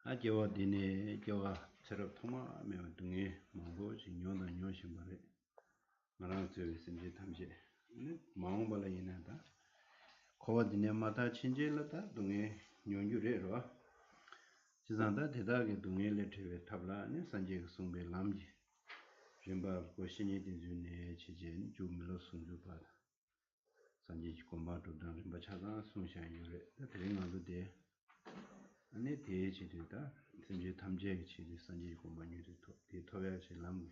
Ajewa dine jewa serap thoma mewa dungi mangbo chi nyonda nyon shimbare marang tsuyo simje tamje maung bala ina da kowa dine mata chinje la da dungi nyongyu re rwa chizanda dedagi dungi le tewe tabla sanje sungbe lamji rinpa ko shinye dinzu ne chije ju milo sungju pa sanje chi gomba dudang rinpa chazan sungshan yore teri ngandu de ane dee chi dee da simje tamje chi dee sanje gomba nyu dee toya chi lam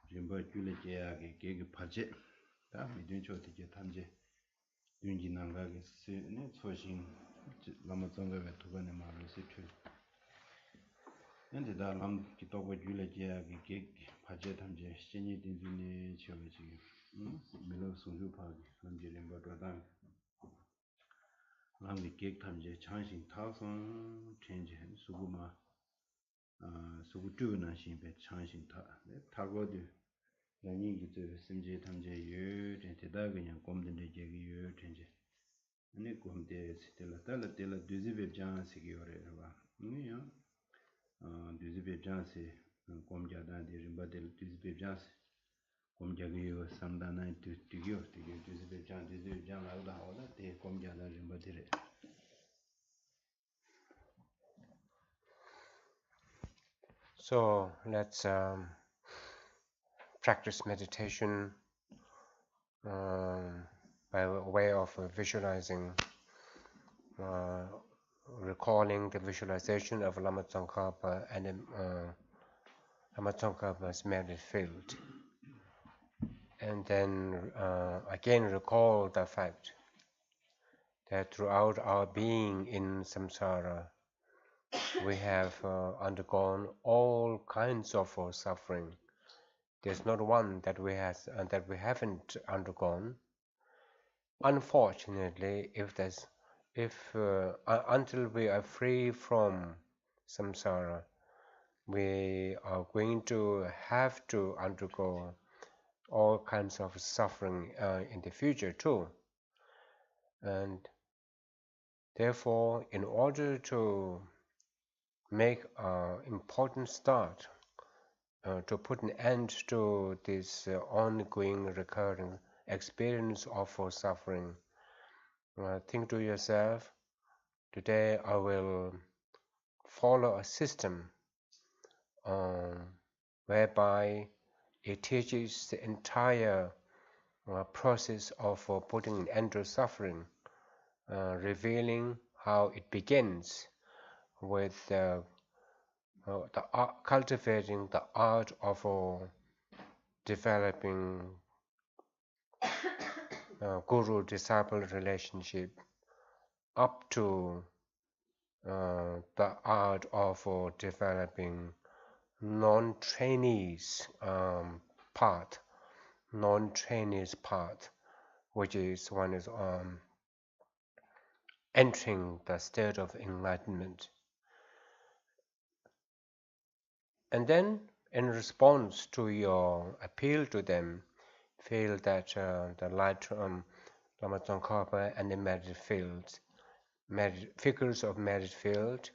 rinpa gyule jeya ge gege paje da midun cho dee tamje yunji nanga ge si ne choshin lama zonga we toba ne ma lo si tu ane da lam ki toba gyule jeya ge gege paje tamje shenye dinzu ne chi wa chi milo sungju pa lamje rinpa dwadang 랑기 계획 탐제 창신 타선 전제 수구마 수구 주변한 신배 창신 타 타고도 양이 그 심지 탐제 유 대다 그냥 곰든데 제기 유 전제 아니 곰데 스텔라 달라 텔라 두지베 장시기요래 봐 니요 두지베 장시 곰자단 데림바델 두지베 장시 곰자기요 삼다나 두기요 되게 두지베 장 나오다 하다 대 곰자단 림바데레 So let's practice meditation by way of visualizing, recalling the visualization of Lama Tsongkhapa and Lama Tsongkhapa's merit field. And then again recall the fact that throughout our being in samsara, we have undergone all kinds of suffering. There's not one that we haven't undergone. Unfortunately, until we are free from samsara, we are going to have to undergo all kinds of suffering in the future too. And therefore, in order to make an important start to put an end to this ongoing, recurring experience of suffering, think to yourself, today I will follow a system whereby it teaches the entire process of putting an end to suffering, revealing how it begins with cultivating the art of developing guru-disciple relationship, up to the art of developing non-trainees path, which is one is entering the state of enlightenment. And then, in response to your appeal to them, feel that the light Lama Tsongkhapa and the merit fields, figures of merit field,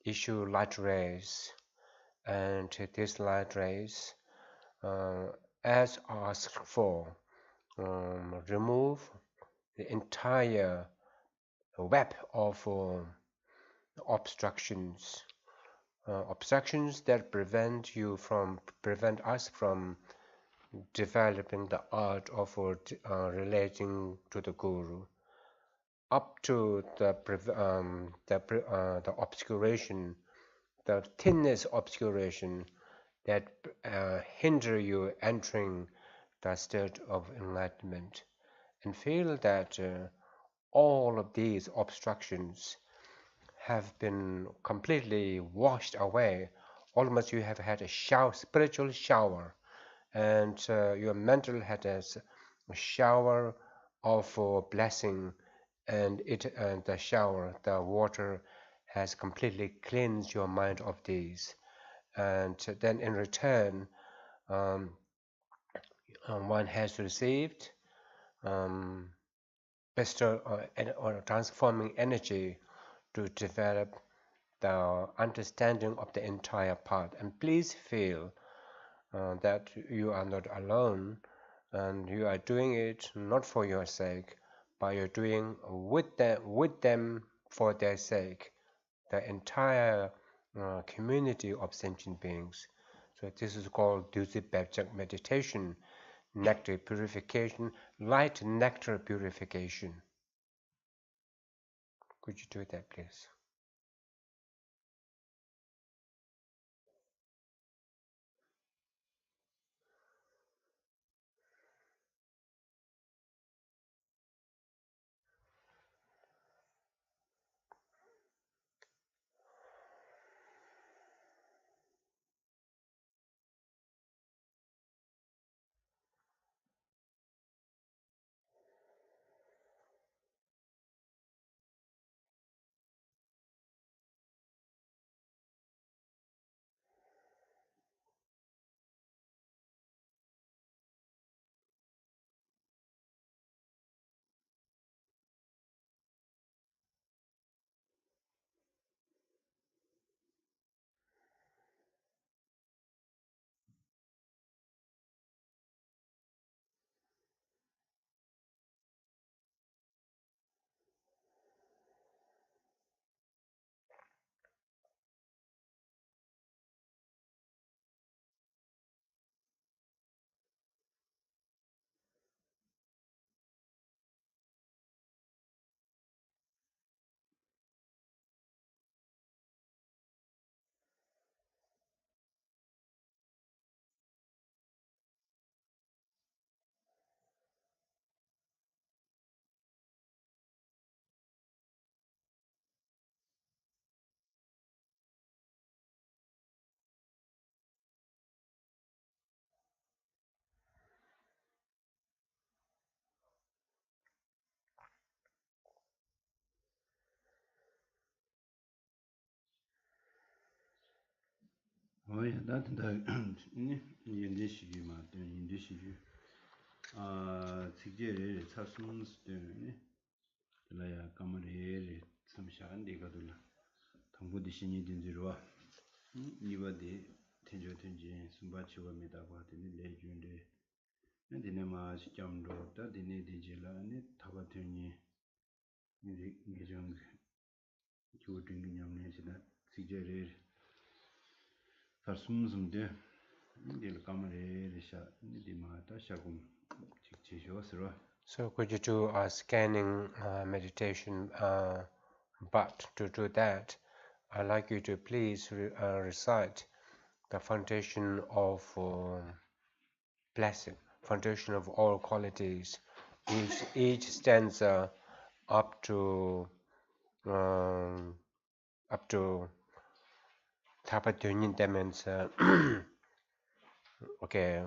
issue light rays, and these light rays, as asked for, remove the entire web of obstructions that prevent us from developing the art of relating to the guru, up to the obscuration, the thinnest obscuration that hinder you entering the state of enlightenment, and feel that all of these obstructions have been completely washed away. Almost you have had a shower, spiritual shower, and your mental had a shower of blessing, and the shower, the water has completely cleansed your mind of these. And then in return, um, one has received um, bestow or transforming energy to develop the understanding of the entire path. And please feel that you are not alone, and you are doing it not for your sake, but you're doing with them for their sake, the entire community of sentient beings. So this is called Duzi Bebjak meditation, nectar purification, light nectar purification. Could you do that, please? 어이 나한테 인제 시기 맞대 인제 시기 아 직제를 차순스 때문에 라야 까마레를 참샤한 데가돌라 당부디 신이 된지로와 이바디 텐조텐지 숨바치와미다 바드니 레준데 근데네마 시점도 다디네 디질라니 타바테니 이좀 교딩이 냠내시다 직제를 사슴숨데 일 까마레를 샤 니디마다 샤금 직제쇼스로 So could you do a scanning meditation? But to do that, I'd like you to please recite the foundation of blessing, foundation of all qualities. Each stanza up to um, up to Tapatunyin, that means okay,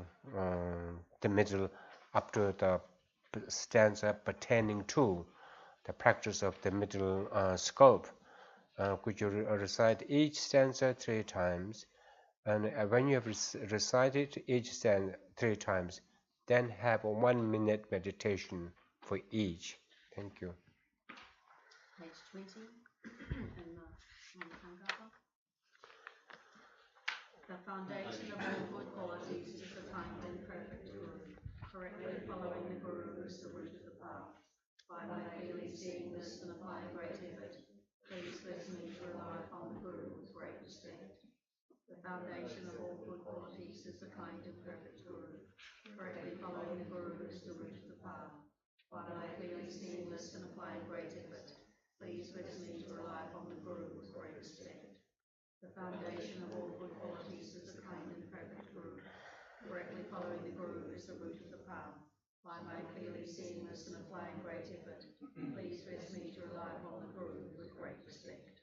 the middle up to the stanza pertaining to the practice of the middle scope. Could you recite each stanza 3 times? And when you have recited each stanza 3 times, then have a 1 minute meditation for each. Thank you. Page 20 in the Mahamudra. The foundation of all good qualities is the kind and perfect Guru. Correctly following the Guru is the root of the path. By clearly seeing this and applying great effort, please listening to rely upon the Guru with great respect. The foundation of all good qualities is the kind and perfect Guru. Correctly following the Guru is the root of the path. By clearly seeing this and applying great effort, please listening to rely upon the Guru with great respect. The foundation of all good qualities is the kind and perfect Guru. Correctly following the Guru is the root of the path. By clearly seeing this and applying great effort, please listening to rely upon the Guru with great respect.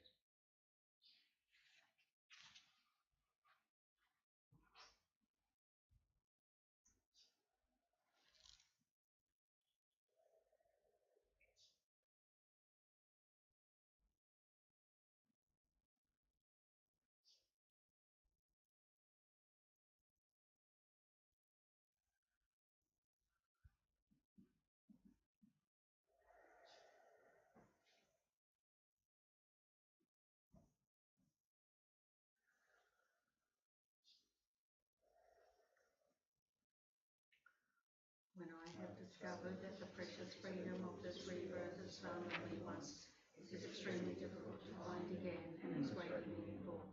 have discovered that the precious freedom of this rebirth is found only once, is extremely difficult to find again, and is greatly meaningful.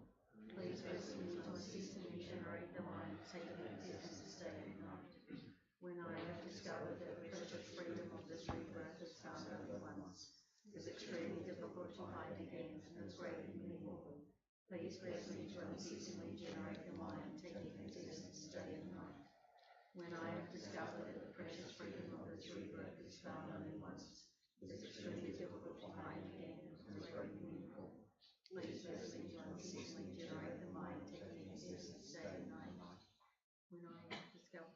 Please bless me to unceasingly generate the mind, taking existence day and night. When I have discovered that the precious freedom of this rebirth is found only once, is extremely difficult to find again, and is greatly meaningful. Please bless me to unceasingly generate the mind, taking existence day and night. When I have discovered that the precious freedom of this rebirth is found only once, is extremely difficult to find again, and is greatly meaningful. Please bless me to unceasingly generate the mind, taking existence day and night. When I have discovered.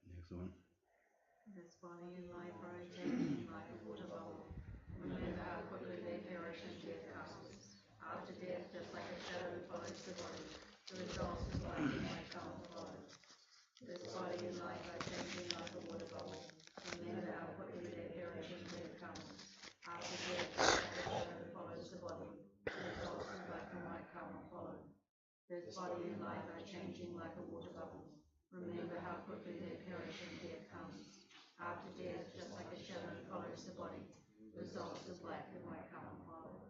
Next one. This body and life are changing like a water bubble. Remember how quickly they perish and death comes. After death, just like a shadow follows the body, the result is like it might come and follow. This body and life are changing like a water bubble. Remember how quickly they perish and death comes. After death, just like a shadow follows the body, the result is like it might come and follow. This body and life are changing like a water bubble. Remember how quickly they perish and death comes. After death, just like a shadow follows the body, results of black and white come and follow.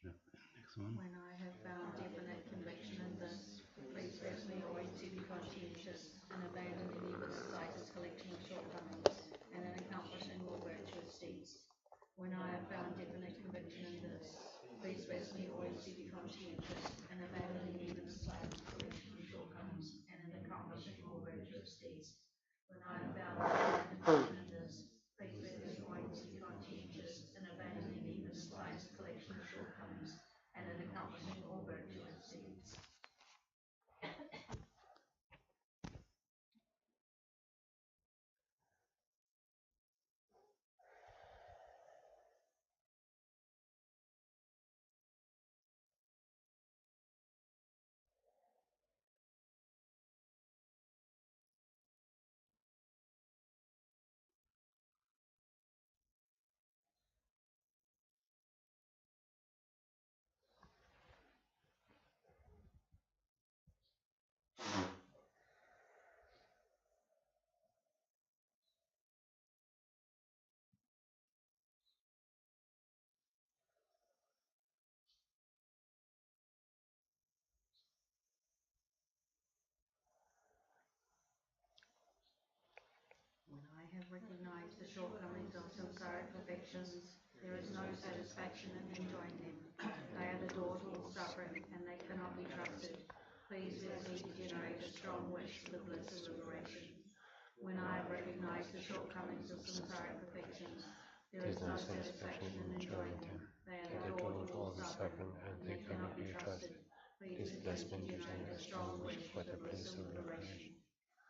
Next one. When I have found definite conviction in this, please bless me always to be conscientious and abandon any miscise collection of shortcomings, and in accomplishing all virtuous deeds. When I have found definite conviction in this, please bless me always to be conscientious and abandon any miscise collection of shortcomings, and in accomplishing all virtuous deeds. When I have found definite conviction in this, please bless me always to be conscientious and abandon any miscise collection of shortcomings, and in accomplishing all virtuous deeds. When I have recognized the shortcomings of samsaric perfections, there is no satisfaction in enjoying them. They are the door to all suffering, and they cannot be trusted. Please bless me to generate a strong wish for the bliss of liberation. When I have recognized the shortcomings of samsaric perfections, there is no satisfaction in enjoying them. They are the door to all suffering, and they cannot be trusted. Please bless me to generate a strong wish for the bliss of liberation.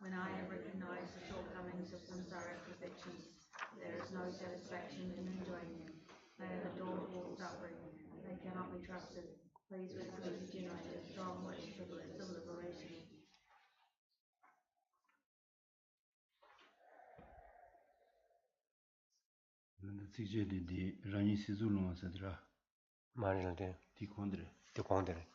When I have recognized the shortcomings of samsaric perfections, there is no satisfaction in enjoying them. They are the door to all suffering. They cannot be trusted. Please bless me to generate unite a strong wish for bliss of liberation. di rani sizu longa sadra Marilde, di kondre the Condre.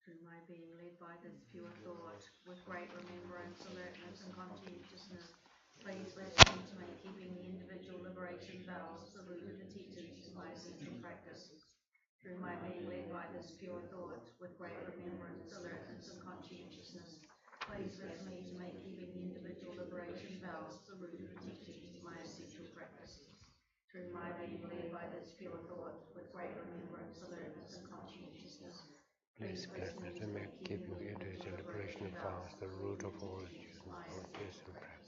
Through my being led by this pure thought, with great remembrance, alertness, and conscientiousness, please bless me to make keeping the individual liberation vows, the root of the teachings, my essential practice. Through my being led by this pure thought, with great remembrance, alertness, and conscientiousness, please bless me to make keeping the individual liberation vows, the root of the teachings, my essential practice. Through my being led by this pure thought, with great remembrance, alertness, and conscientiousness, Please bless me to make keeping the individual liberation of vows the root of all issues and qualities and practice.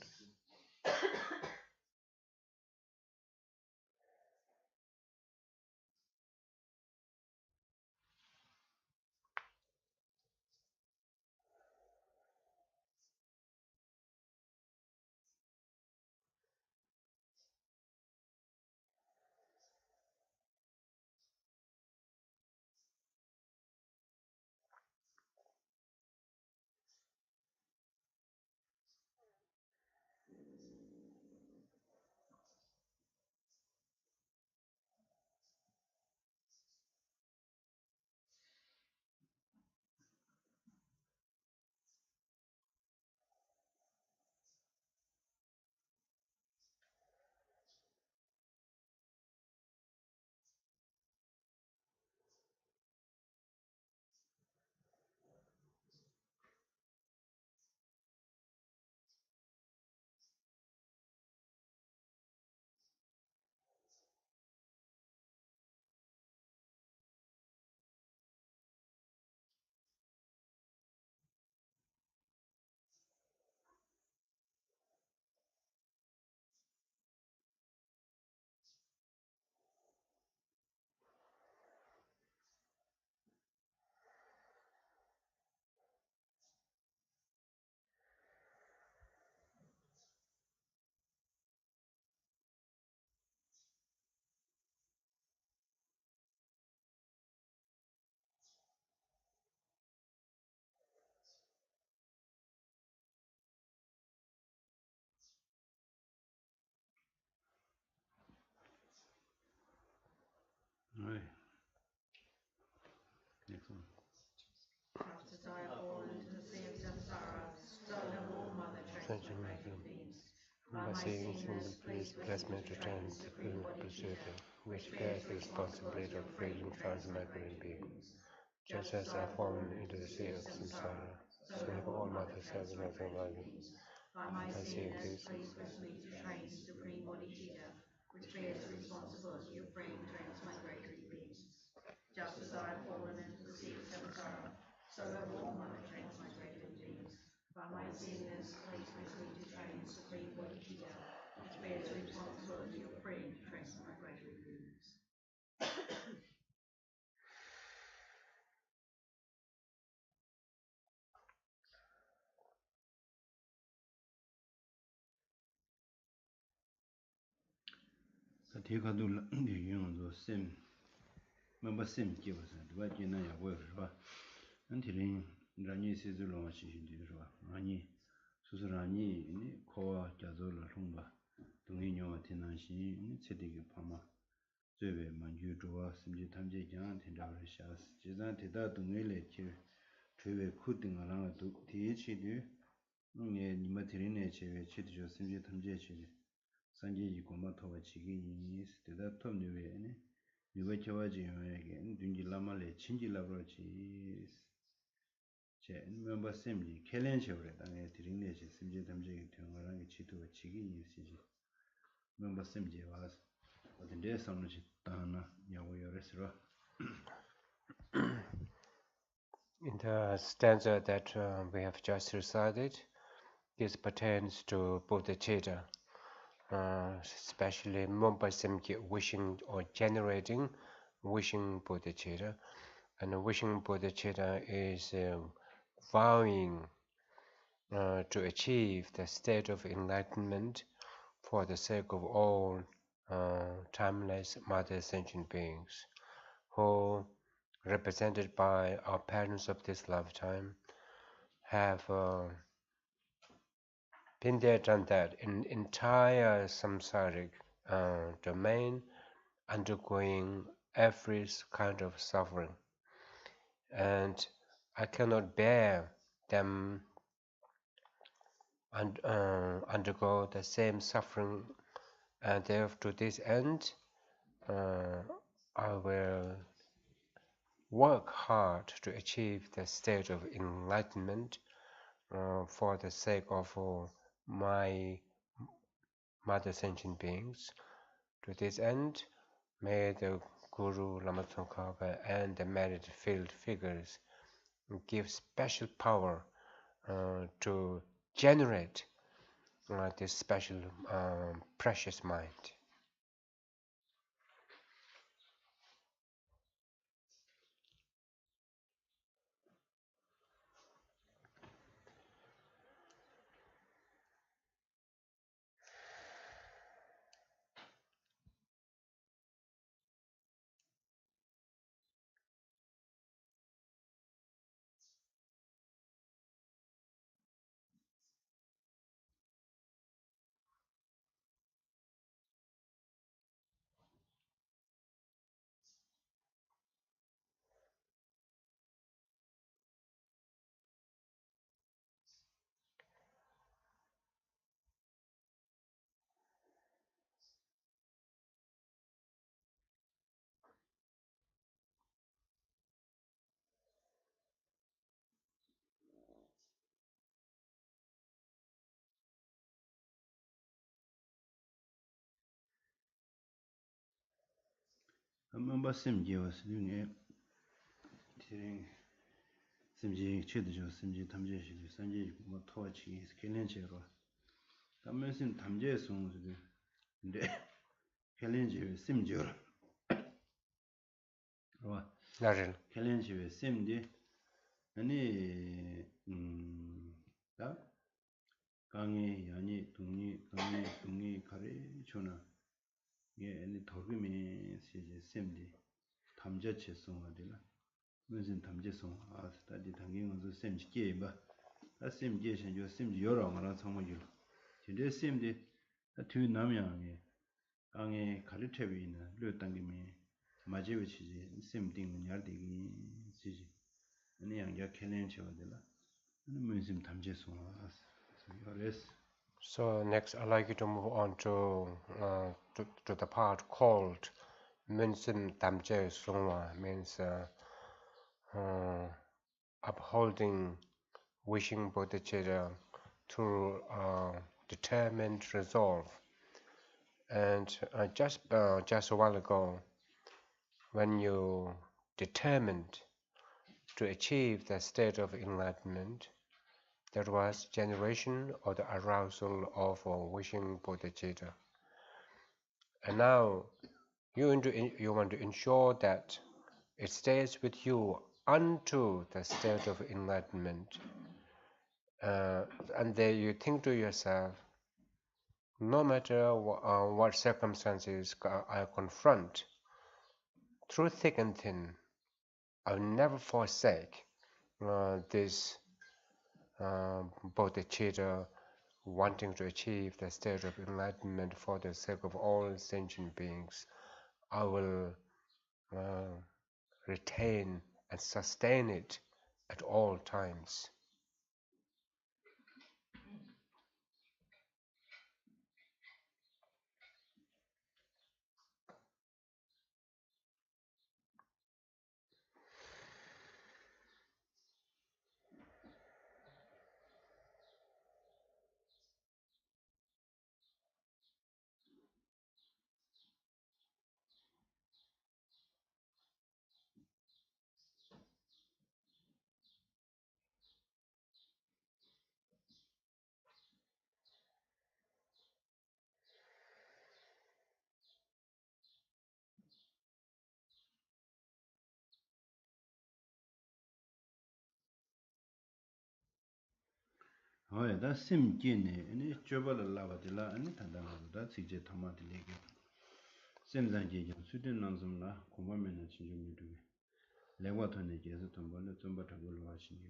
right next one Just as I have fallen into the sea of samsara, so have all mother transmigrated beings. By my seeing this, please bless me to return to supreme Buddha, which bears the responsibility of freeing transmigrated beings. Just as I have fallen into the sea of samsara, so have all mother transmigrated beings. By my seeing this, please bless me to train supreme Bodhicitta, which bears the responsibility of freeing transmigratory beings. Just as I have fallen into the sea of samsara, so have all mother transmigrated beings. By my seeing this, please bless me to train supreme Bodhicitta, which bears the responsibility of freeing transmigratory beings. Tikadu yung sem mamba sem kiwa sa dwa jina ya wo rwa antirin rani sizu lo shi shi rwa ani susu rani ni kowa jazo la lungba dungi nyo tinan shi ni chedigi pama zewe manju zhuwa simji tamje jang tinda wa shas jizan tida dungi le kir chewe kudinga langa duk tiye chi du nima tirin ne chewe chedi jo simji tamje chi 산지지 고마 토와 지기니 스테다 톱니베네 누가 저와지 요에게 눈지 라말레 친지 라브로지 제 멤버 셈지 캘렌셔브레 당에 드링내시 심지 담지기 되어가는 게 지도가 지기니 시지 멤버 셈지 와서 어딘데 선우지 따나 야고요레스로 In the stanza that we have just recited, this pertains to bodhicitta, especially Mompa wishing or generating wishing bodhicitta. And wishing bodhicitta is vowing to achieve the state of enlightenment for the sake of all timeless mother sentient beings who, represented by our parents of this lifetime, have been there, done that in entire samsaric domain, undergoing every kind of suffering. And I cannot bear them undergo the same suffering, and therefore to this end I will work hard to achieve the state of enlightenment for the sake of my mother sentient beings. To this end, may the Guru, Lama Tsongkhapa, and the merit filled figures give special power to generate this special precious mind. 멤버 셈지 와스니 드링 심지 최대죠 심지 담제시 산지 고마 토와 지기 캘렌셔로 담면심 담제 송스데 근데 캘렌셔 심지어 와 Naril. 캘렌시베 셈디 아니 다 강에 야니 동이 가리 주나 예 아니 도금이 시제 셈디 담자체 송어들라 무슨 담제송 아 스타디 당경은 셈지 게임바 아 셈지 신조 셈지 여러 거라 성모줄 진짜 셈디 두 남양에 강에 가르쳐비 있는 르당김이 마제위치지 셈딩 냐르디기 지지 아니 양자 캘렌 쳐들라 아니 무슨 담제송 요레스 So next, I'd like you to move on to the part called Minsin Tamje Sungwa, means upholding wishing bodhicitta through determined resolve. And just a while ago, when you determined to achieve the state of enlightenment, there was generation or the arousal of wishing bodhicitta. And now you want to ensure that it stays with you unto the state of enlightenment. And then you think to yourself, no matter what circumstances I confront, through thick and thin, I'll never forsake this bodhicitta wanting to achieve the state of enlightenment for the sake of all sentient beings. I will retain and sustain it at all times. 다 심기네 아니 줘발을 라바딜라 아니 단단하다 지제 토마tilege 셈장제 수든 남좀라 고마면은 진주미도 레과토네 계속 돈벌로 좀 버터블로 하시는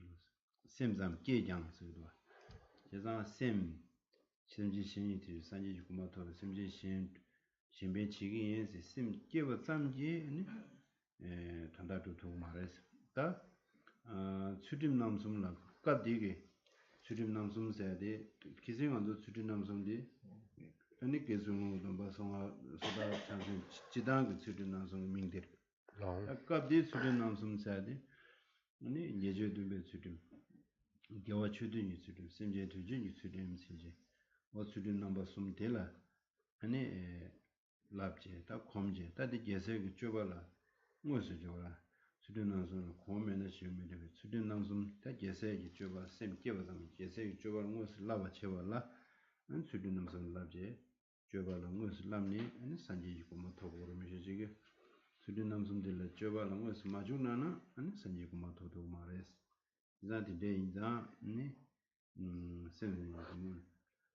셈장 계장스도 제가 셈 심지 신이 들 산지 고마토 심지 신 신변 지기엔스 셈 계버 잠지 단다도 두 말했어 다 수dim 남좀라 까디게 수dim 남좀세데 기생한도 수dim 남좀디 아니 계속은 바송아 소다 찬신 지당 그 수dim 남좀 민데 까디 수dim 남좀세데 아니 예제도베 수dim 겨와 추드니 수dim 심제 두준이 수dim 심제 뭐 수dim 넘버 숨 되라 아니 랍제 다 콤제 다디 계세기 쪼발라 무엇을 줘라 수dim 남좀 고면의 시험이 되게 수dim 남좀 다 계세기 쪼발 셈 깨버서 계세기 쪼발 무엇을 라바 쳐발라 안 수dim 남좀 랍제 쪼발라 무엇을 람니 아니 산지고 뭐 도고로 미시지게 수dim 남좀들 쪼발라 무엇을 마주나나 아니 산지고 뭐 도도 말레스 자디 데인자 니 셈이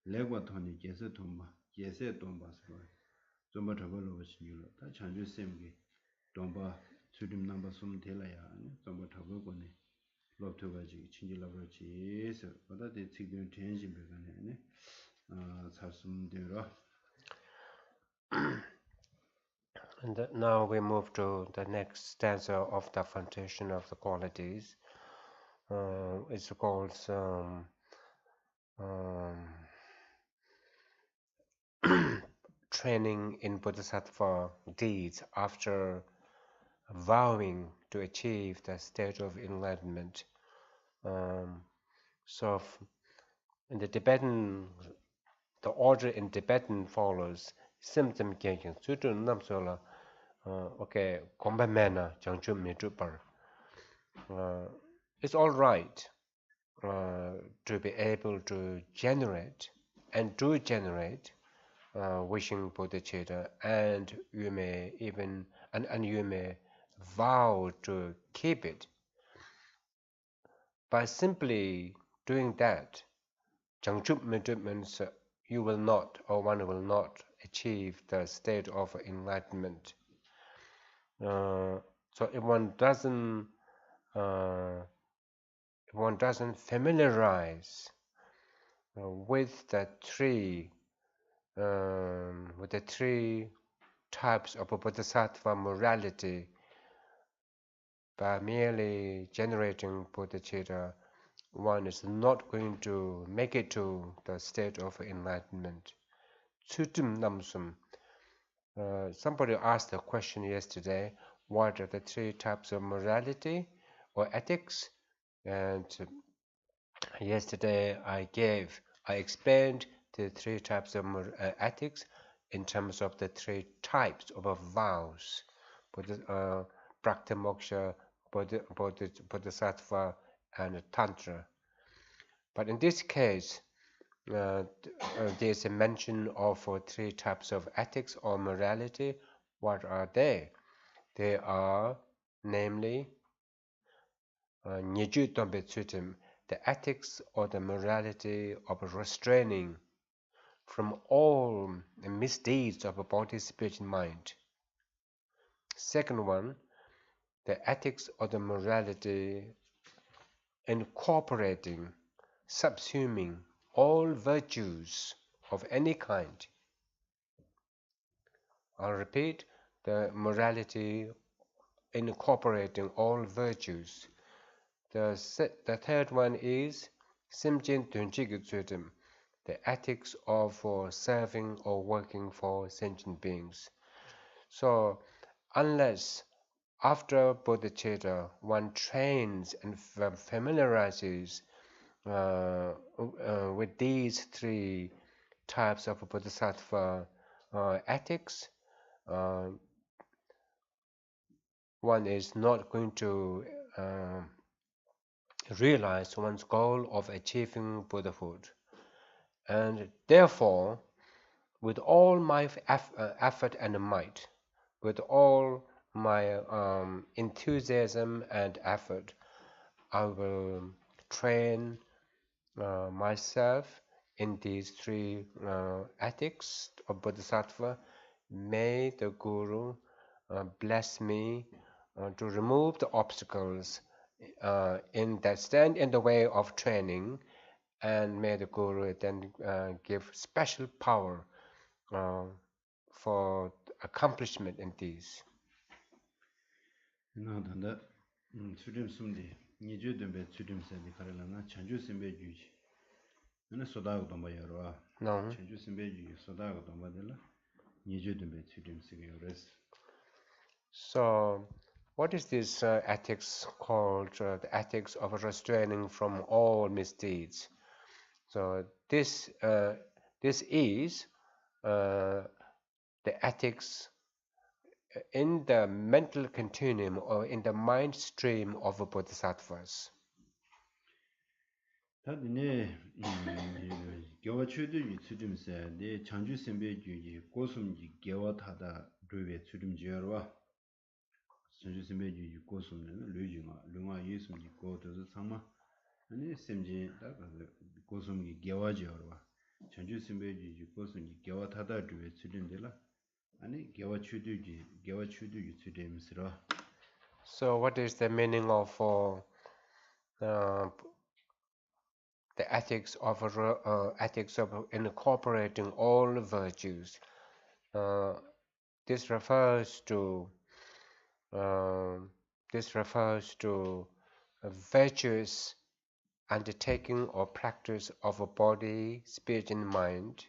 레과 토니 계세 돈바 계세 돈바스로 좀바 더블로 버시니로 다 chanju 셈게 돈바 수dim 넘버 숨 될라야 좀바 더블고네 롭토가지 친질라버지서 바다데 지금 텐신 베가네 사슴되라 And now we move to the next stanza of the foundation of the qualities. It's called training in Bodhisattva deeds after vowing to achieve the state of enlightenment. In the Tibetan, the order in Tibetan follows symptom kengkeng sutun namsola okay komba mena jangchu mitupar. It's all right to be able to generate and do generate wishing bodhicitta, and you may even and you may vow to keep it. By simply doing that, Changchup means you will not, or one will not, achieve the state of enlightenment. So if one doesn't familiarize with the three types of bodhisattva morality by merely generating bodhicitta, one is not going to make it to the state of enlightenment. Tsutum namsum. Somebody asked a question yesterday, what are the three types of morality or ethics? And yesterday I explained the three types of ethics in terms of the three types of vows, Prakta-moksha, Bodhisattva, and Tantra. But in this case, there's a mention of three types of ethics or morality. What are they? They are, namely, Nyeju Tombe Tsutim, the ethics or the morality of restraining from all misdeeds of a body, spirit, and mind. Second one, the ethics or the morality incorporating, subsuming all virtues of any kind. I'll repeat, the morality incorporating all virtues. The third one is Simjin Tunjig Tsutim, the ethics of serving or working for sentient beings. So, unless after bodhicitta one trains and familiarizes with these three types of bodhisattva ethics, one is not going to realize one's goal of achieving Buddhahood. And therefore, with all my effort and might, with all my enthusiasm and effort, I will train myself in these three ethics of Bodhisattva. May the Guru bless me to remove the obstacles in that stand in the way of training, and may the Guru then give special power uh, for accomplishment in these. 나한테 수림 숨디 니주 덤베 수림 세디 가르라나 찬주 심베 주지 나는 소다고 돈 봐요라 No. 찬주 심베 주지 소다고 돈 봐들라 니주 덤베 수림 세게 요레스. So, what is this ethics called? The ethics of restraining from all misdeeds. So this is the ethics in the mental continuum or in the mind stream of a bodhisattvas. 다디네 겨와 추드 유츠림세 네 창주 심베 주지 고숨지 겨와 타다 르베 추림 지어와 창주 심베 주지 고숨는 르지마 르마 예수지 고도스 상마 아니 셈지 다 고숨기 겨와 지어와 창주 심베 주지 고숨지 겨와 타다 르베 추림데라 아니 겨와 추드 유츠림스라. So what is the meaning of the ethics of incorporating all virtues? This refers to a virtuous undertaking or practice of a body, spirit, and mind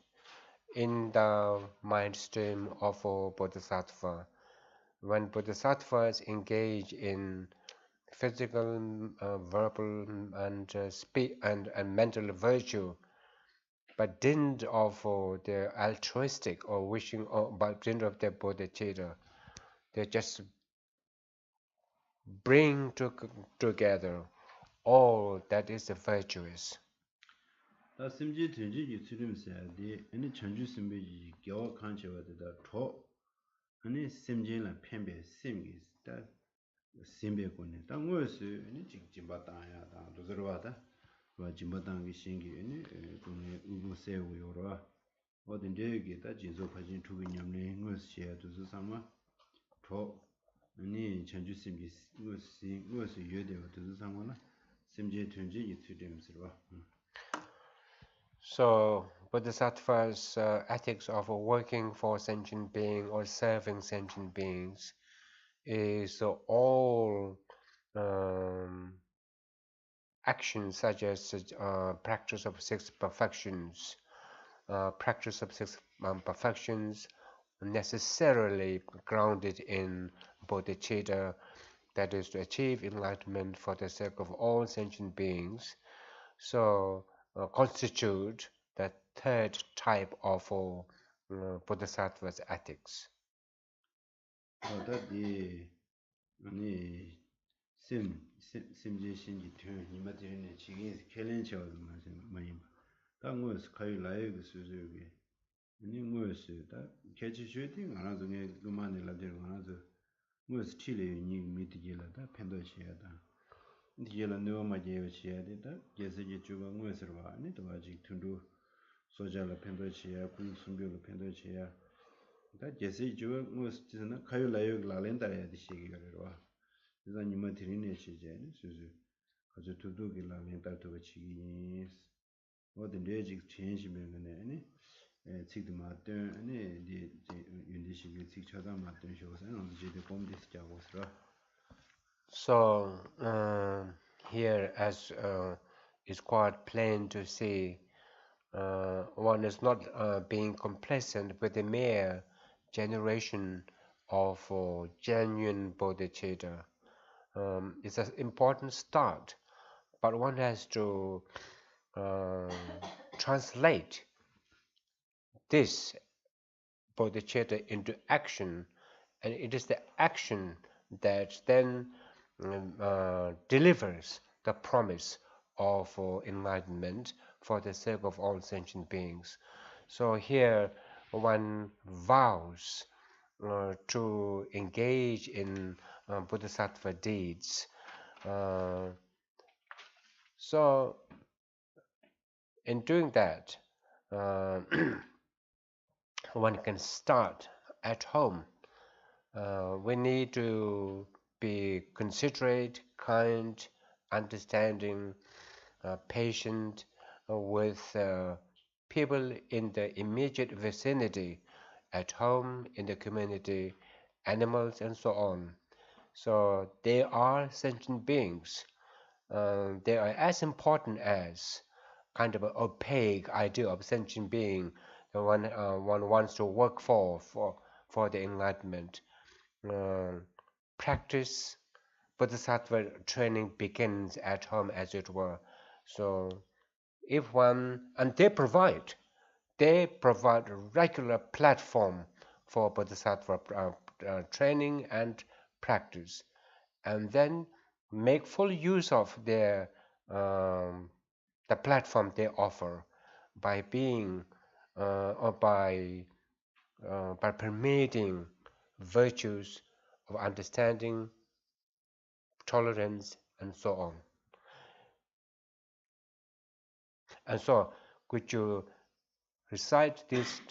in the mind stream of a bodhisattva. When bodhisattvas engage in physical, verbal, and mental virtue, but dint of their altruistic or wishing, or by dint of their bodhicitta, they just bring together all that is virtuous. 다 심지 된지 유츠림세 디 아니 창주 심베지 겨와 칸체와데다 초 아니 심진라 펜베 심기 다 심베고네 당고스 아니 직진바다야 다 도저와다 와 진바당기 신기 아니 동네 우부세우 요라 어딘데게 다 진소 파진 투비 냠네 응어스시야 도서 상마 초 아니 창주 심기 응어스 여데와 도서 상마나 심지 된지 유츠림스와. So, Bodhisattva's ethics of working for sentient being or serving sentient beings is all actions such as practice of six perfections. Practice of six perfections necessarily grounded in bodhicitta, that is to achieve enlightenment for the sake of all sentient beings. So, constitute the third type of bodhisattva's ethics. 다디 아니 심지 신지 퇴 니마들이네 지금 켈렌셔 많이 당고스 카이 라이브 수수기 아니 뭐스 다 개치 쉐팅 하나 중에 그만에 라들 하나서 뭐스 틸레 니 미디게라다 펜도시야다 디게라 노마제요 시야데다 게세지 주가 뭐스로 봐 아니 도와지 툰도 소자라 펜도시야 군 숨별로 펜도시야 다 게세지 주가 뭐스 지나 카이 라이브 라렌다야 디시기가 와 그래서 님은 드리네 시제는 수수 가서 두두기 라렌다도 치기 어떤 레직 체인지면은 아니 지금 맞던 아니 이 윤리식이 직처다 맞던 쇼는 이제 봄디스 자고스라. So here, as is quite plain to see, one is not being complacent with the mere generation of genuine bodhicitta. It's an important start, but one has to translate this bodhicitta into action, and it is the action that then delivers the promise of enlightenment for the sake of all sentient beings. So here one vows to engage in bodhisattva deeds. So in doing that, uh, one can start at home. We need to be considerate, kind, understanding, patient with people in the immediate vicinity, at home, in the community, animals, and so on. So they are sentient beings. They are as important as kind of an opaque idea of sentient being that one wants to work for the enlightenment. Uh, Practice bodhisattva training begins at home, as it were. So if one and they provide a regular platform for bodhisattva training and practice, and then make full use of um, the platform they offer by being or by permitting virtues of understanding, tolerance, and so on. And so, could you recite this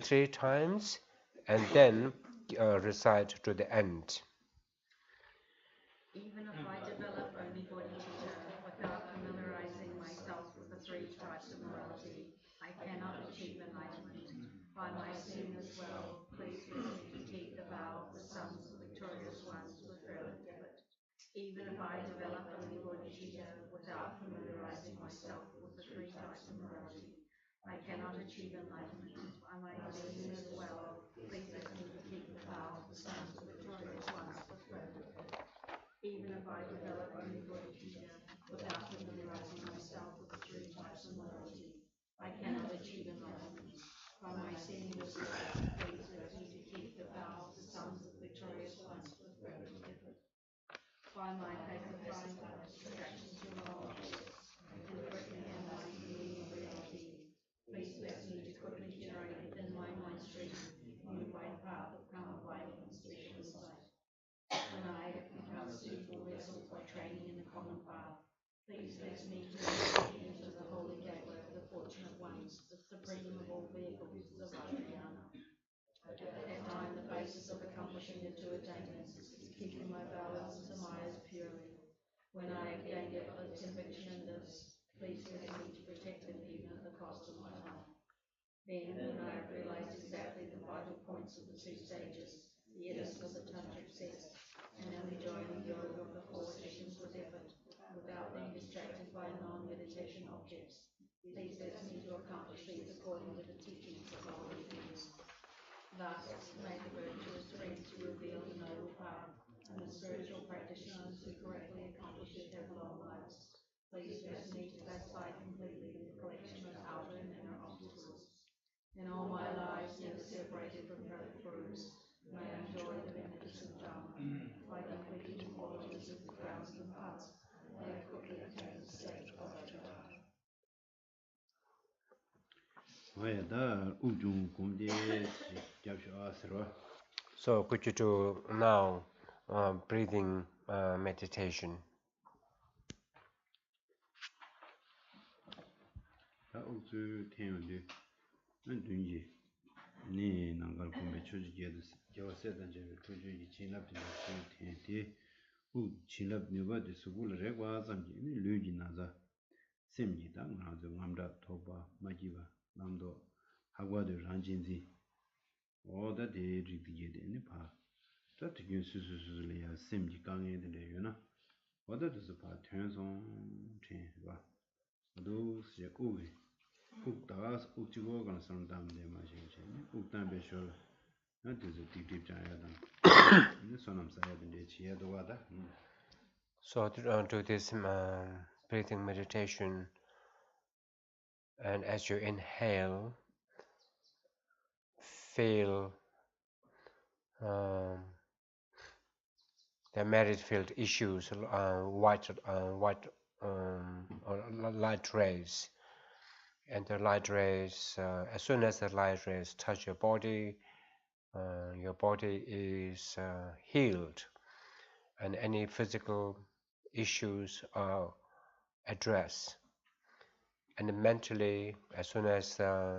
3 times and then recite to the end? Even if I develop only bodhicitta without familiarizing myself with the three types of morality, I cannot achieve enlightenment. By my seeing this well, please bless me to keep the vow of the sons of victorious ones with fervent effort. Even if I develop only bodhicitta without familiarizing myself with the three types of morality, I cannot achieve enlightenment. By my seeing this well, please bless me to keep the vow of the sons of victorious ones with fervent effort. Even if I develop only bodhicitta without familiarizing myself with the three types of morality, I cannot achieve enlightenment. By my seeing this well, please bless me to keep the vow of the sons of victorious ones with fervent effort. By my pacifying distractions to wrong objects, and correctly analyzing the meaning of reality, please bless me to quickly generate within my mind stream new wide path of karma vital and special insight. When I have become a suitable vessel for training in the common path, please bless me to immediately enter the holy gateway of the fortunate ones, the supreme of all vehicles, the Vajrayana. At that time, the basis of accomplishing the two attainments is keeping my balance and samayas purely. When I have gained a conviction in this, please bless me to protect them even at the cost of my life. Then, when I have realized exactly the vital points of the two stages, the essence of the tantric sex, and am enjoying the yoga of the four sessions with effort, without being distracted by non-meditation objects, please bless me to accomplish these according to the teachings of the Holy Things. Thus, may the virtuous friends who reveal the noble path, and the spiritual practitioners who correctly accomplish it have long lives. Please bless me to classify completely the collection of outer and inner obstacles. In all my lives, never separated from perfect gurus, may I enjoy the benefits of Dharma. By completing the qualities of the crowns and paths, may I quickly attain the state of Vajradhara. So, could you do now breathing meditation? So, do this breathing meditation, and as you inhale, feel um, the merit field issues, or light rays, and the light rays. As soon as the light rays touch your body is healed, and any physical issues are addressed. And mentally, as soon as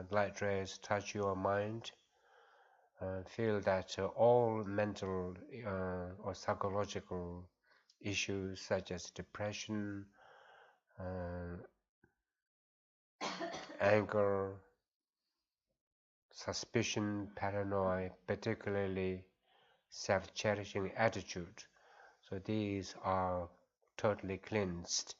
light rays touch your mind, feel that all mental or psychological issues such as depression, uh, anger, suspicion, paranoia, particularly self-cherishing attitude. So these are totally cleansed.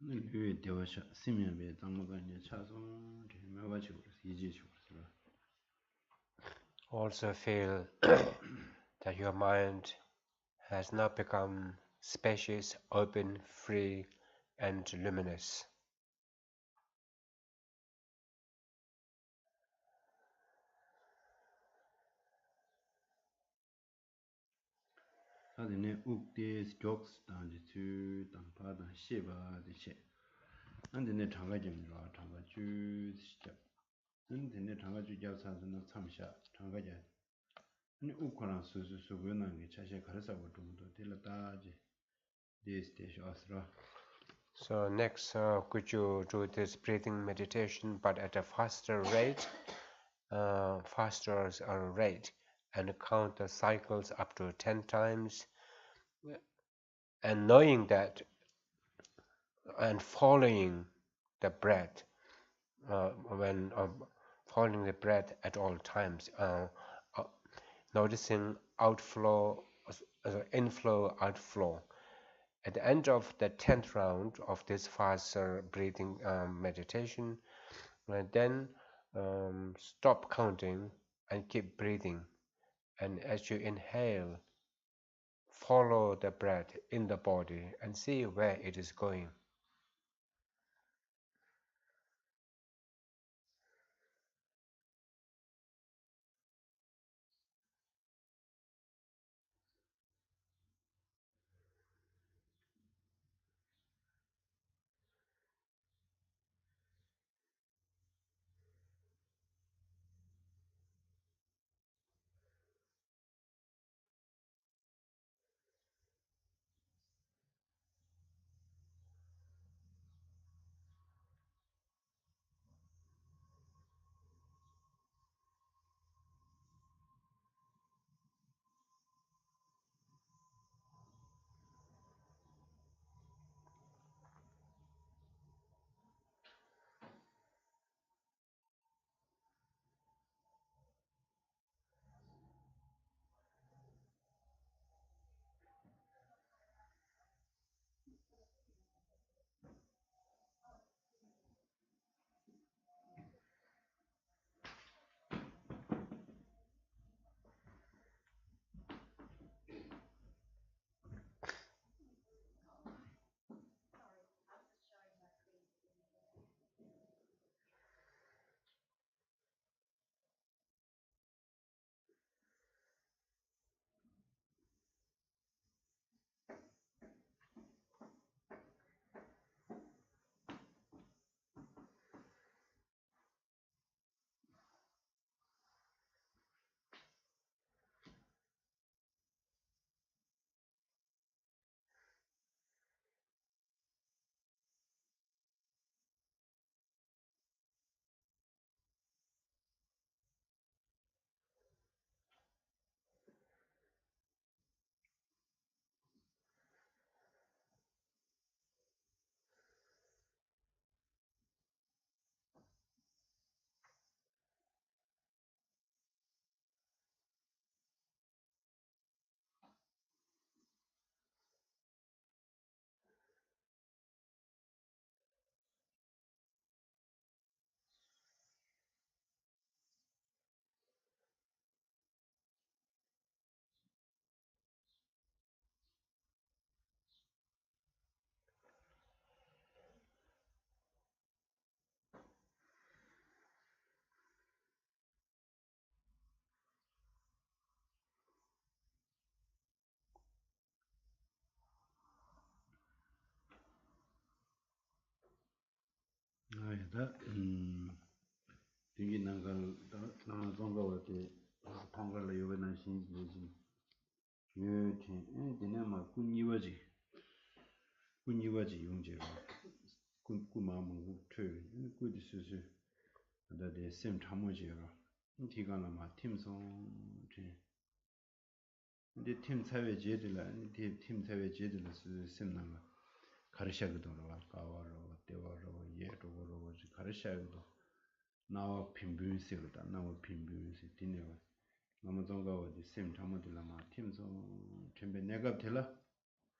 류의 대화샤 시면에 당모가니 차송 매화치고 이지치고 Also feel that your mind has now become spacious, open, free, and luminous. 사진에 욱대 스톡스 단지 주 당파다 시바 되체 안데네 장가점이라 장가주 시작 안데네 장가주 자사는 참샤 장가자 아니 우코랑 수수수 원하는 게 자세 가르사고 좀도 들었다지 데스테시 아스라. So next, could you do this breathing meditation, but at a faster rate, and count the cycles up to 10 times, and knowing that, and following the breath, when following the breath at all times, noticing outflow, inflow, outflow. At the end of the 10th round of this faster breathing meditation, then stop counting and keep breathing. And as you inhale, follow the breath in the body and see where it is going. 등기 난갈 나 zongawa 통과를 요번에 신지지 유티 디네마 군이와지 용제가 군마무 퇴 꾸디스스 다데 셈 참모지가 디가나마 팀송 근데 팀 사회 제들라 팀 사회 제들스 셈나가 가르샤기도 가와로 대와로 예로로 가르샤기도 나와 빈빈스다 나와 빈빈스 디네와 너무 정가워지 셈 잘못들라마 팀송 전배 내가 될라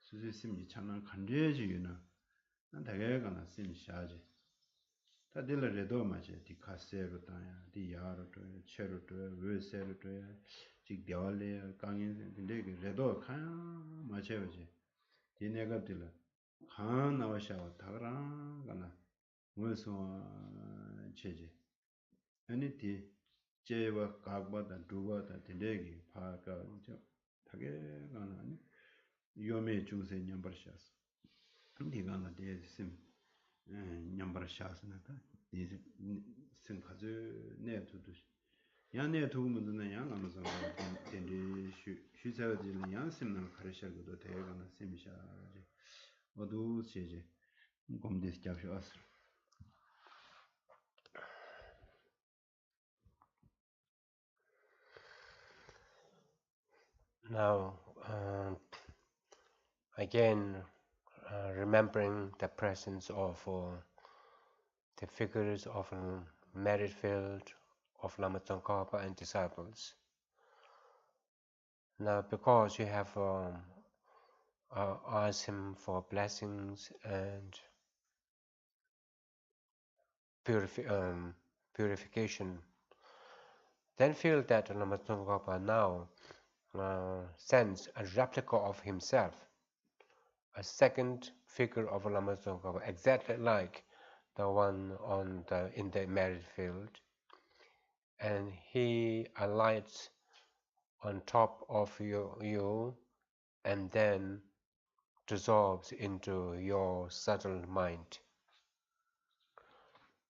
수수 셈이 참난 간제지유나 난 대개가나 셈 샤지 다들레도 마제 디카세로 다야 디야로 또 체로 또 외세로 또 직대월에 강인 근데 레도 칸 마제오지 디네가 들라 칸 나와샤와 다그랑 가나 무슨 체제 아니 디 제와 각바다 두바다 딜레기 파가 저 타게 가나 아니 요메 중세 냠버샤스 디가나 데심 냠버샤스나다 디 생카즈 네트도 야네 도구문은 야나면서 덴디 슈자들 양심나 가르샤고도 대가나 셈샤지 어두 세제 곰데스 잡쇼스 Now, again, remembering the presence of the figures of a merit field of Lama Tsongkhapa and disciples. Now, because you have asked him for blessings and purification, then feel that Lama Tsongkhapa now sends a replica of himself, a second figure of Lama Tsongkhapa, exactly like the one in the merit field, and he alights on top of you and then dissolves into your subtle mind.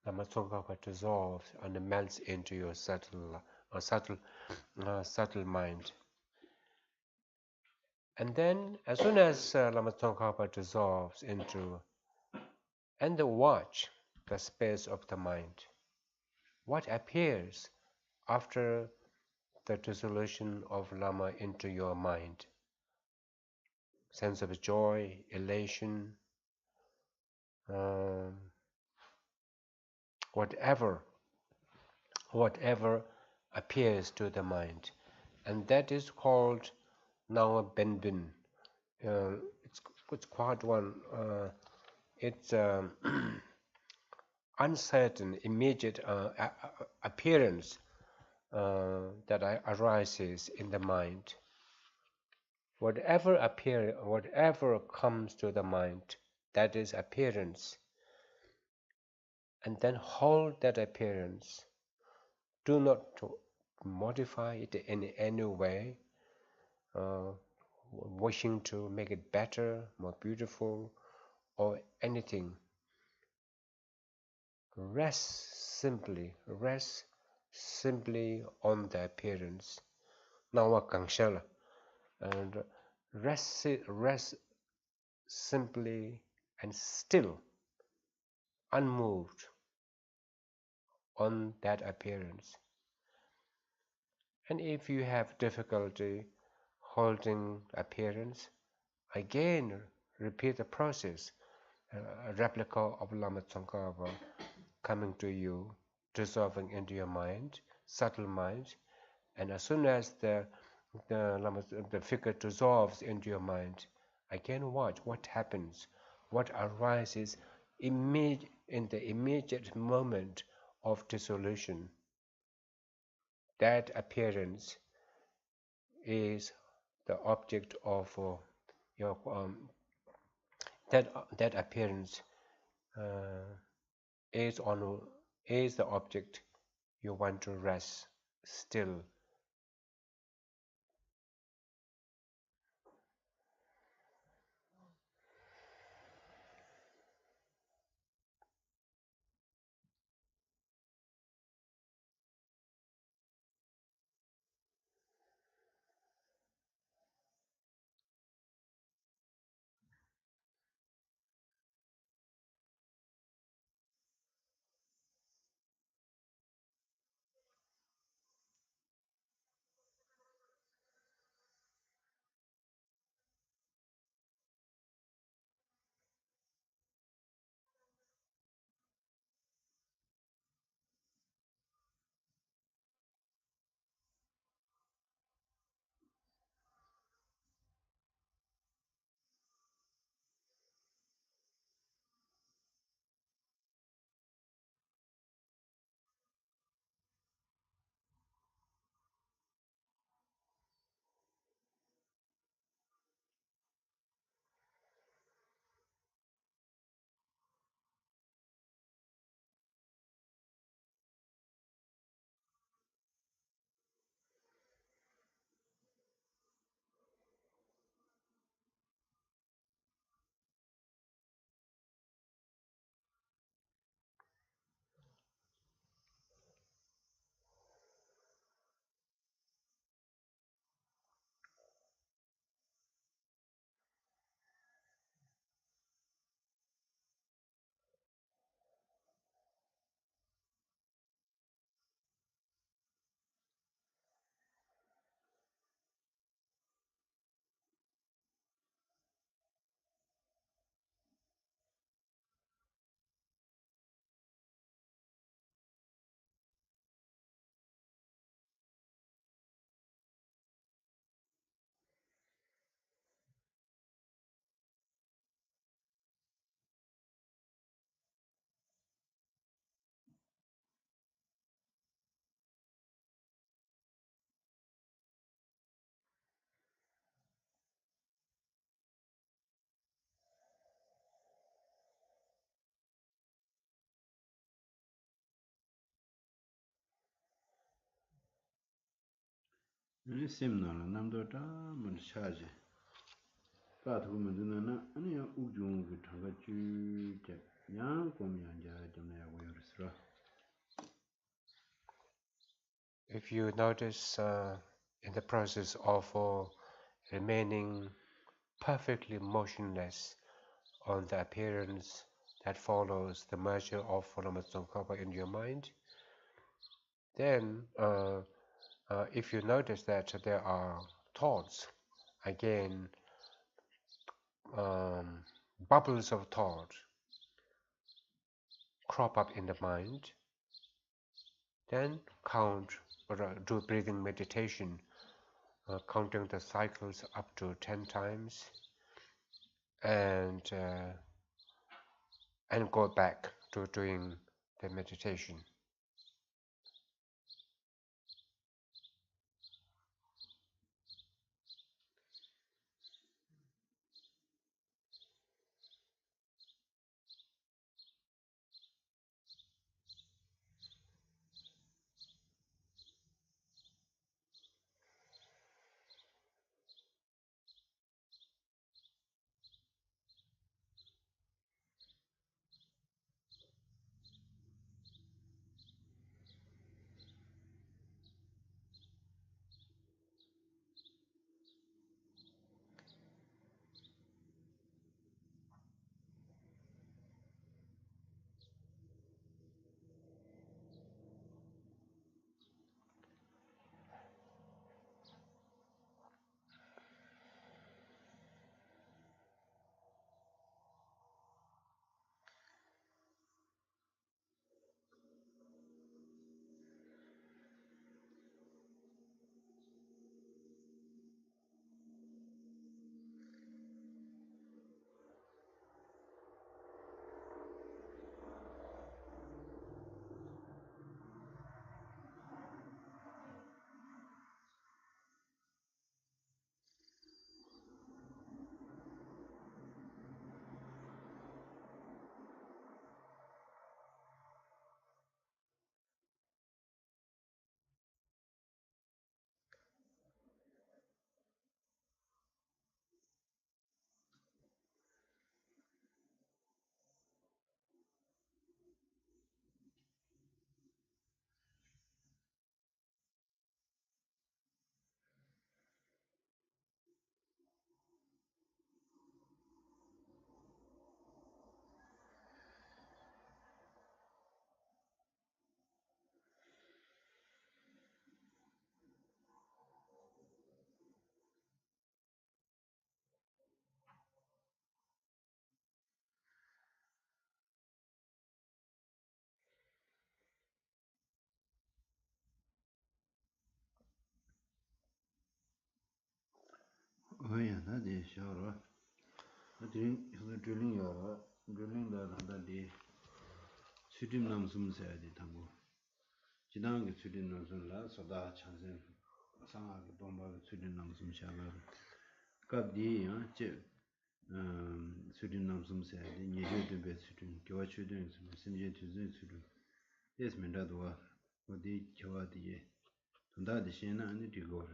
Lama Tsongkhapa dissolves and melts into your subtle mind. And then, as soon as Lama Tsongkhapa dissolves into, and watch the space of the mind, what appears after the dissolution of Lama into your mind? Sense of joy, elation, whatever appears to the mind, and that is called now a benbin. It's quite one. It's uncertain, immediate appearance that arises in the mind. Whatever comes to the mind, that is appearance. And then hold that appearance. Do not modify it in any way, wishing to make it better, more beautiful, or anything. Rest simply on the appearance. Now kangshala, and rest simply and still, unmoved on that appearance. And if you have difficulty holding appearance, again repeat the process. A replica of Lama Tsongkhapa coming to you, dissolving into your mind, subtle mind, and as soon as the figure dissolves into your mind, again watch what happens, what arises in the immediate moment of dissolution. That appearance is the object of your that appearance is the object you want to rest still. 아니 셈나라 남도다 문 샤지 가도 문드나 아니 우중그 장가 주제 냥 공양자 좀 내고 열으스라 If you notice in the process of remaining perfectly motionless on the appearance that follows the merger of Pholamasongkhapa in your mind, then if you notice that there are thoughts, again, bubbles of thought crop up in the mind, then count or do breathing meditation, counting the cycles up to 10 times, and go back to doing the meditation. 어야 나데 샤로 드링 드링 야라 드링 다다디 수dim 남숨세야디 당고 지당의 수dim 남숨라 소다 찬sen 상하게 동바의 수dim 남숨샤가 갑디 제 수dim 남숨세야디 니제든 베 수dim 교화추든 심제 투진 수dim 데스멘다도와 어디 교화디에 돈다디 시에나 아니 디고르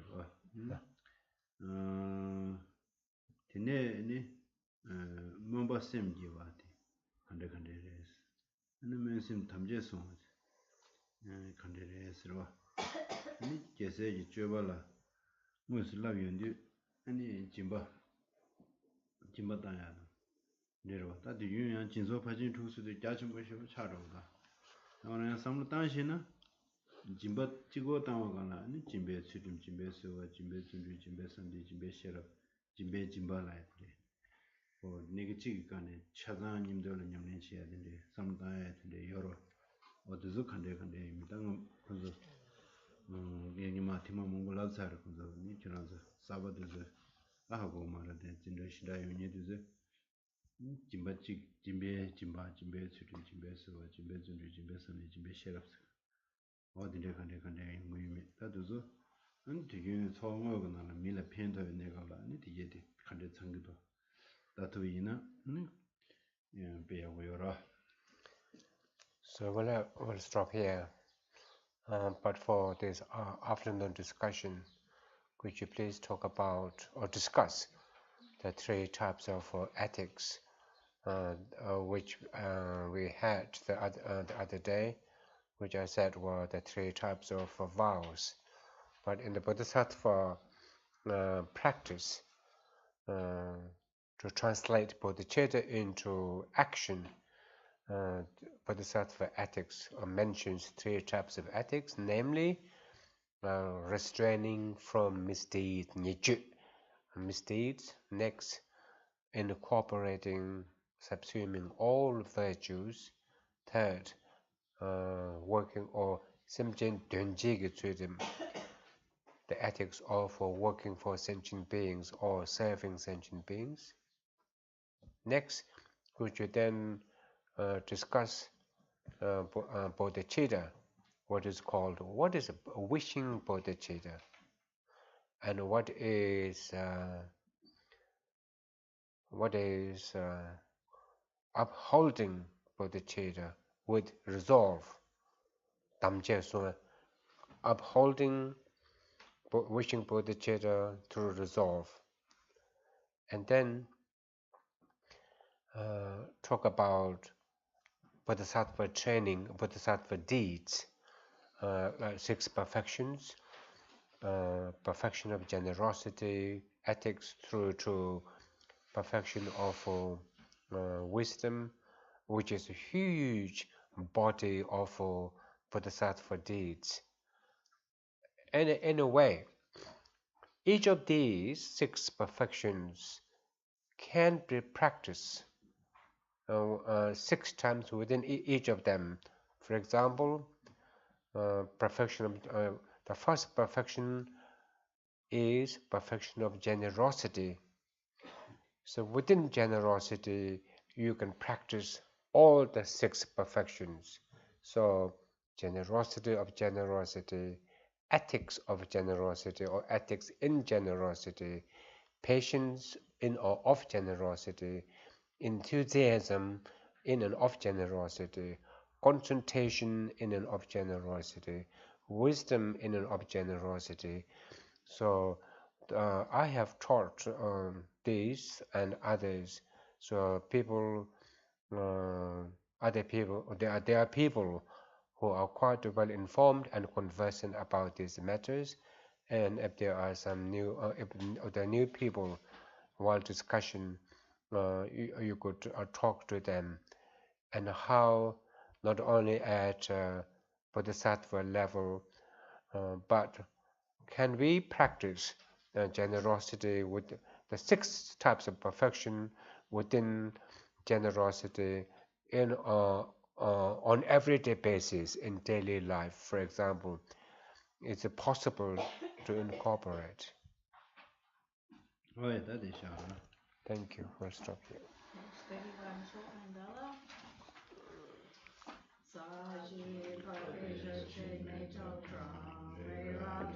tene ne momba sem ji wa de khande khande res ane men sim tamje so khande res ro ni kese ji choba la mus la yön di ane jimba ta ya de ro ta de yön yang jin so pa jin tu su de ja chen bo shu cha ro da na wan sam lu tan shi na jimba chi go ta wa ga la ni jimbe chu dim jimbe so wa jimbe zun ju jimbe san di jimbe she ra jimbe jimba la de 네가 간에 차단 님들을 냠내셔야 되는데 삼다에 되는데 여러 어디서 간대 입니다. 그래서 얘기 마티마 몽골라사르 그래서 니처럼서 사바드서 하고 말하되 진짜 시다 요니드서 짐바치 짐베 수준 짐베서 짐베 준비 짐베서는 짐베 셰럽스 어디에 간대 무의미 다도서 안 되게 처음하고 나는 밀에 펜더 내가 봐 아니 되게 간대 창기도 다투이나 So we'll stop here. But for this afternoon discussion, could you please talk about or discuss the three types of ethics which we had the other day, which I said were the three types of vows. But in the Bodhisattva practice, to translate bodhicitta into action, Bodhisattva ethics mentions three types of ethics, namely restraining from misdeeds, misdeeds. Next, incorporating, subsuming all virtues. Third, working or simjin dunjig the ethics of working for sentient beings or serving sentient beings. Next, could you then discuss bodhicitta, what is a wishing bodhicitta, and what is upholding bodhicitta with resolve. Tamje so upholding wishing bodhicitta through resolve, and then talk about bodhisattva training, bodhisattva deeds, like 6 perfections, perfection of generosity, ethics through to perfection of wisdom, which is a huge body of bodhisattva deeds. And in a way, each of these 6 perfections can be practiced 6 times within each of them. For example, perfection of the first perfection is perfection of generosity. So within generosity, you can practice all the 6 perfections. So generosity of generosity, ethics of generosity or ethics in generosity, patience in or of generosity, enthusiasm in and of generosity, concentration in and of generosity, wisdom in and of generosity. So I have taught these and others. So people, other people, there are people who are quite well informed and conversant about these matters. And if there are some new, if there are new people while discussion, you could talk to them, and how not only at bodhisattva level, but can we practice generosity with the 6 types of perfection within generosity in on everyday basis in daily life? For example, is it possible to incorporate? Right, that is all. Thank you. We'll stop here. Steady Ramshaw Mandela. Saji Parkeja Che Metal Tra Ray Ram